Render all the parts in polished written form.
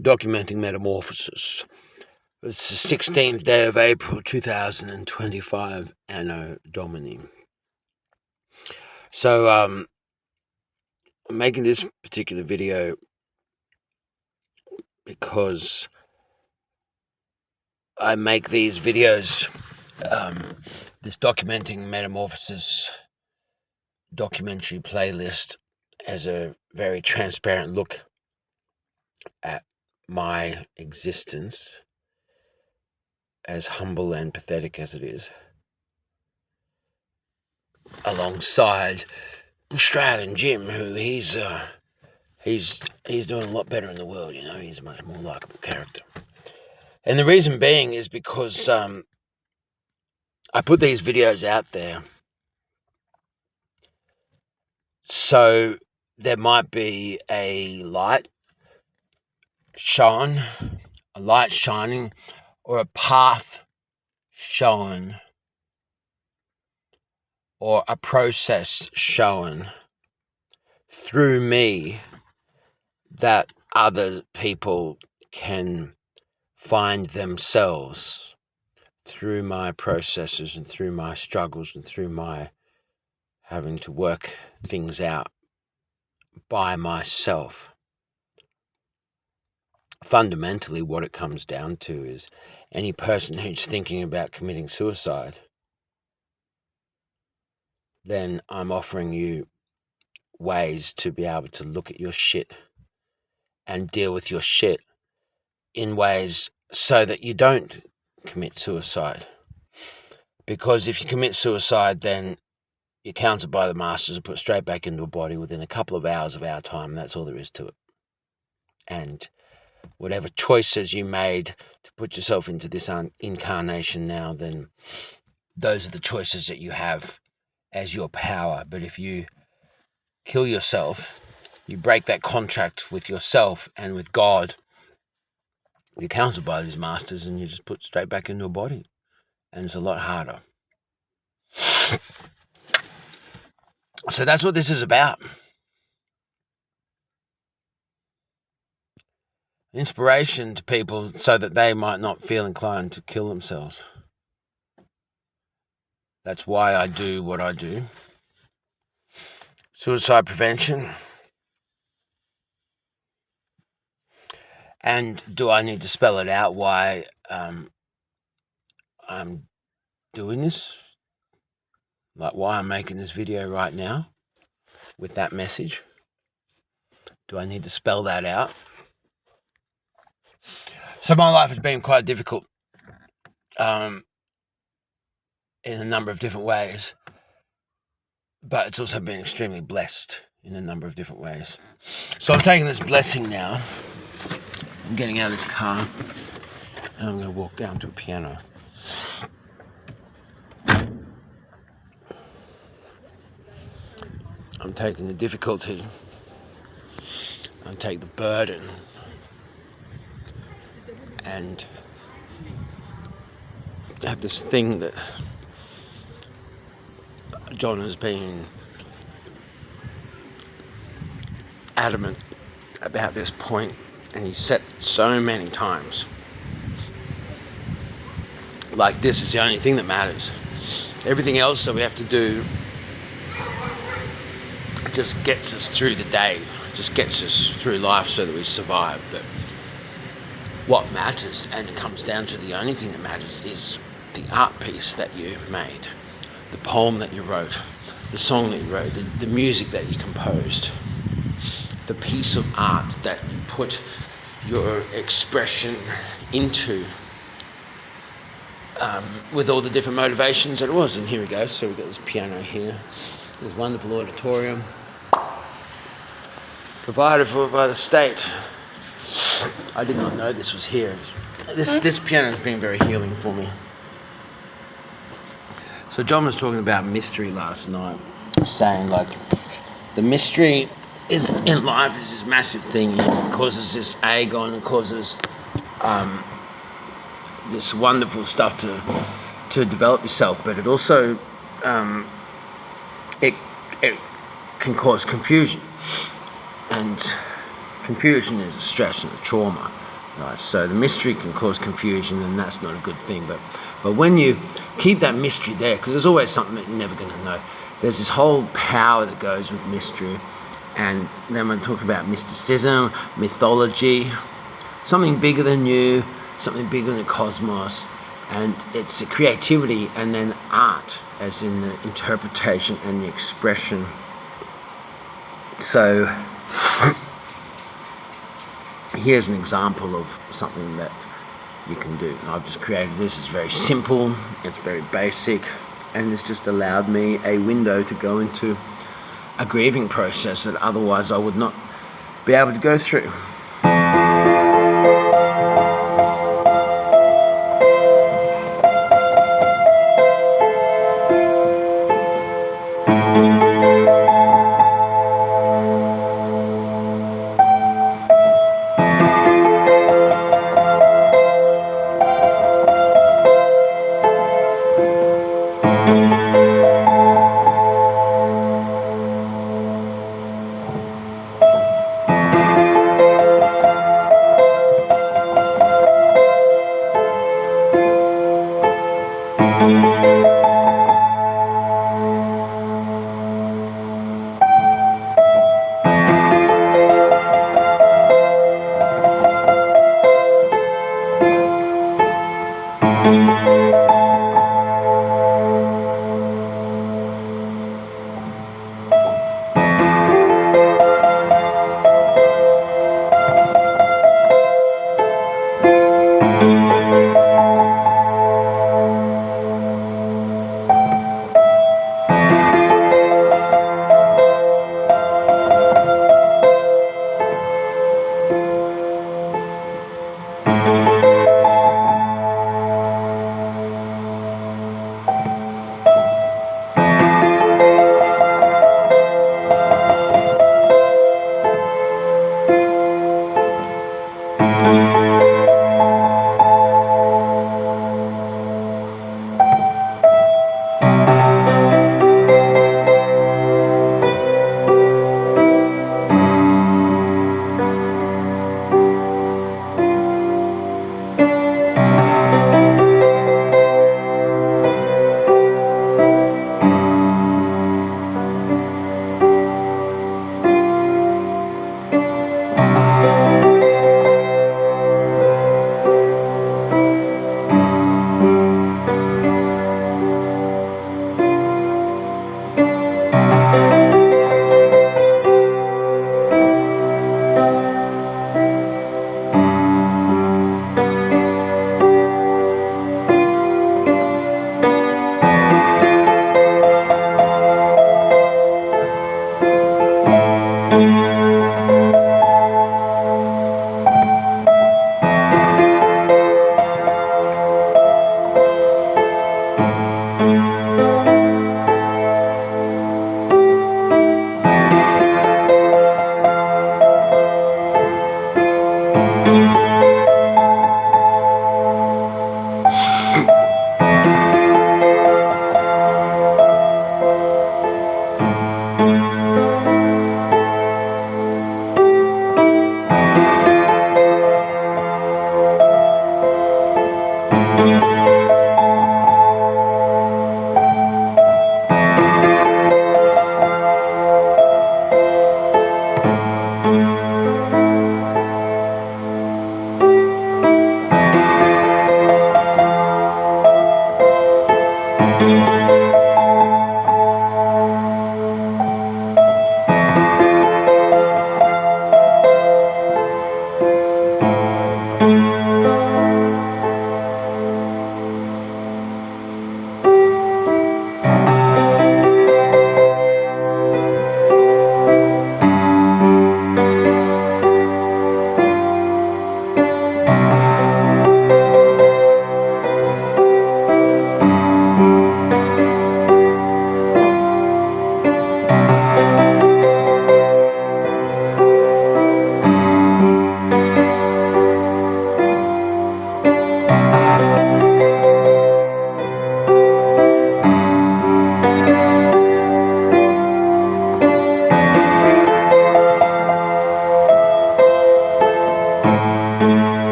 documenting Metamorphosis. It's the 16th day of April 2025, Anno Domini. So, I'm making this particular video because I make these videos, this documenting Metamorphosis documentary playlist, as a very transparent look at my existence, as humble and pathetic as it is, alongside Australian Jim, who he's doing a lot better in the world. You know, he's a much more likable character. And the reason being is because I put these videos out there so there might be a light shining, or a path shown, or a process shown through me that other people can find themselves through my processes and through my struggles and through my having to work things out by myself. Fundamentally, what it comes down to is any person who's thinking about committing suicide, then I'm offering you ways to be able to look at your shit and deal with your shit in ways so that you don't commit suicide. Because if you commit suicide, then you're counted by the masters and put straight back into a body within a couple of hours of our time. That's all there is to it. And whatever choices you made to put yourself into this incarnation now, then those are the choices that you have as your power. But if you kill yourself, you break that contract with yourself and with God, you're counseled by these masters and you just put straight back into a body. And it's a lot harder. So that's what this is about. Inspiration to people so that they might not feel inclined to kill themselves. That's why I do what I do. Suicide prevention. And do I need to spell it out why I'm doing this? Like why I'm making this video right now with that message? Do I need to spell that out? So my life has been quite difficult in a number of different ways, but it's also been extremely blessed in a number of different ways. So I'm taking this blessing now. I'm getting out of this car and I'm going to walk down to a piano. I'm taking the difficulty. I take the burden. And have this thing that John has been adamant about this point, and he's said so many times. Like, this is the only thing that matters. Everything else that we have to do just gets us through the day, just gets us through life so that we survive. But what matters, and it comes down to the only thing that matters, is the art piece that you made, the poem that you wrote, the song that you wrote, the music that you composed, the piece of art that you put your expression into, with all the different motivations that it was. And here we go. So we've got this piano here, this wonderful auditorium, provided for by the state. I did not know this was here. This piano has been very healing for me. So John was talking about mystery last night, saying like the mystery is in life is this massive thing. It causes this agon, it causes this wonderful stuff to develop yourself, but it also it can cause confusion. And confusion is a stress and a trauma, right? So the mystery can cause confusion, and that's not a good thing. But when you keep that mystery there, because there's always something that you're never going to know. There's this whole power that goes with mystery. And then when we talk about mysticism, mythology, something bigger than you, something bigger than the cosmos, and it's a creativity, and then art, as in the interpretation and the expression. So here's an example of something that you can do. I've just created this. It's very simple, it's very basic, and it's just allowed me a window to go into a grieving process that otherwise I would not be able to go through.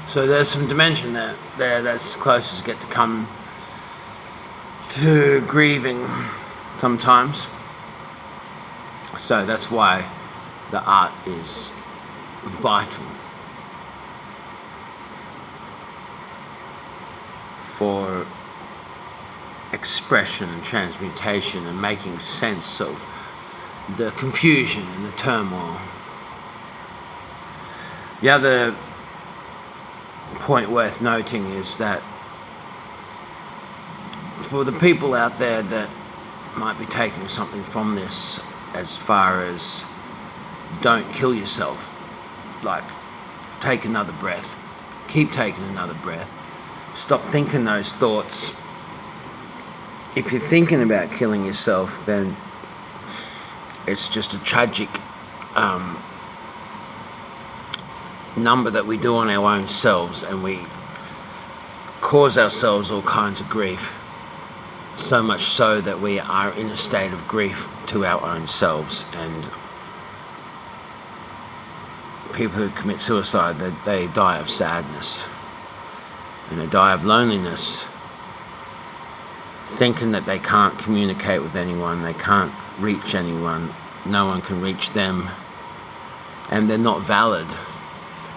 So there's some dimension there that's as close as you get to come to grieving sometimes. So that's why the art is vital for expression and transmutation and making sense of the confusion and the turmoil. The other point worth noting is that for the people out there that might be taking something from this, as far as don't kill yourself, like take another breath, keep taking another breath, stop thinking those thoughts. If you're thinking about killing yourself, then it's just a tragic number that we do on our own selves, and we cause ourselves all kinds of grief, so much so that we are in a state of grief to our own selves. And people who commit suicide, they die of sadness and they die of loneliness, thinking that they can't communicate with anyone, they can't reach anyone, no one can reach them, and they're not valid,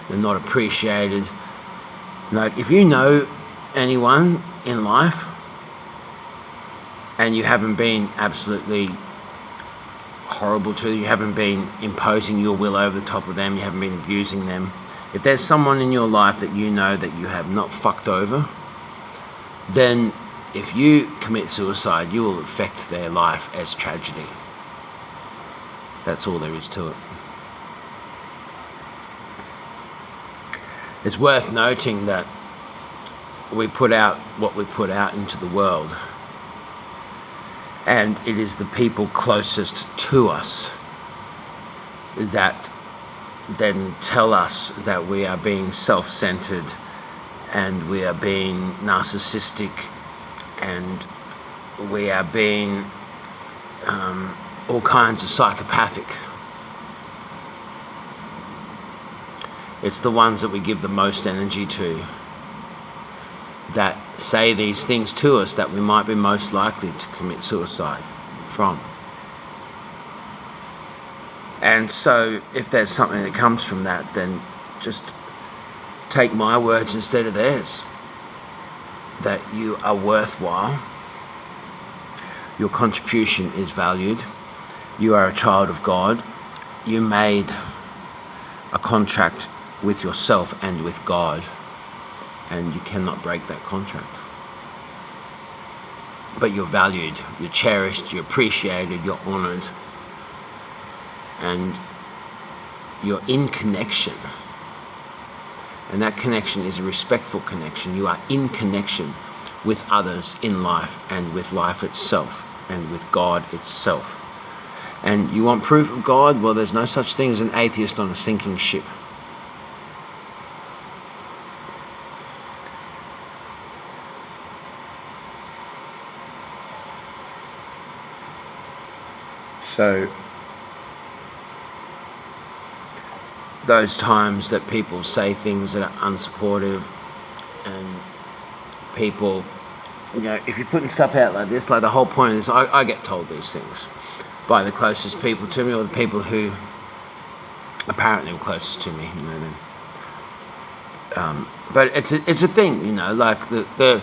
they're not appreciated. Like, if you know anyone in life and you haven't been absolutely horrible to them, you haven't been imposing your will over the top of them, you haven't been abusing them, if there's someone in your life that you know that you have not fucked over, then if you commit suicide, you will affect their life as tragedy. That's all there is to it. It's worth noting that we put out what we put out into the world, and it is the people closest to us that then tell us that we are being self-centered and we are being narcissistic and we are being all kinds of psychopathic. It's the ones that we give the most energy to that say these things to us that we might be most likely to commit suicide from. And so if there's something that comes from that, then just take my words instead of theirs, that you are worthwhile, your contribution is valued, you are a child of God, you made a contract with yourself and with God, and you cannot break that contract. But you're valued, you're cherished, you're appreciated, you're honored, and you're in connection. And that connection is a respectful connection. You are in connection with others in life and with life itself and with God itself. And you want proof of God? Well, there's no such thing as an atheist on a sinking ship. So those times that people say things that are unsupportive, and people, you know, if you're putting stuff out like this, like the whole point of this, I get told these things by the closest people to me, or the people who apparently were closest to me, you know. But it's a thing, you know, like the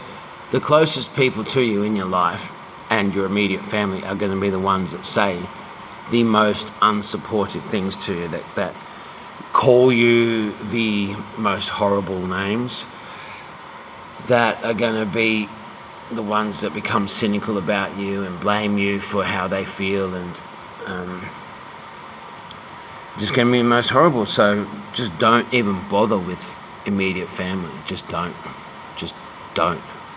closest people to you in your life and your immediate family are going to be the ones that say the most unsupportive things to you, that call you the most horrible names, that are going to be the ones that become cynical about you and blame you for how they feel, and just going to be the most horrible. So just don't even bother with immediate family. Just don't.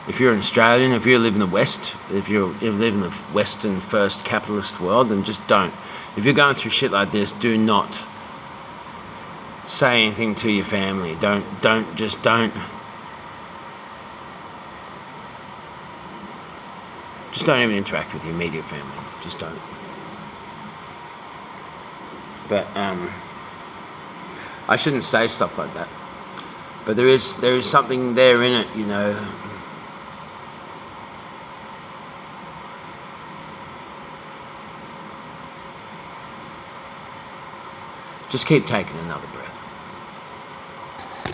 If you're an Australian, if you live in the West, if you live in the Western first capitalist world, then just don't. If you're going through shit like this, do not say anything to your family. Don't. Just don't even interact with your immediate family. Just don't. But I shouldn't say stuff like that. But there is something there in it, you know. Just keep taking another breath.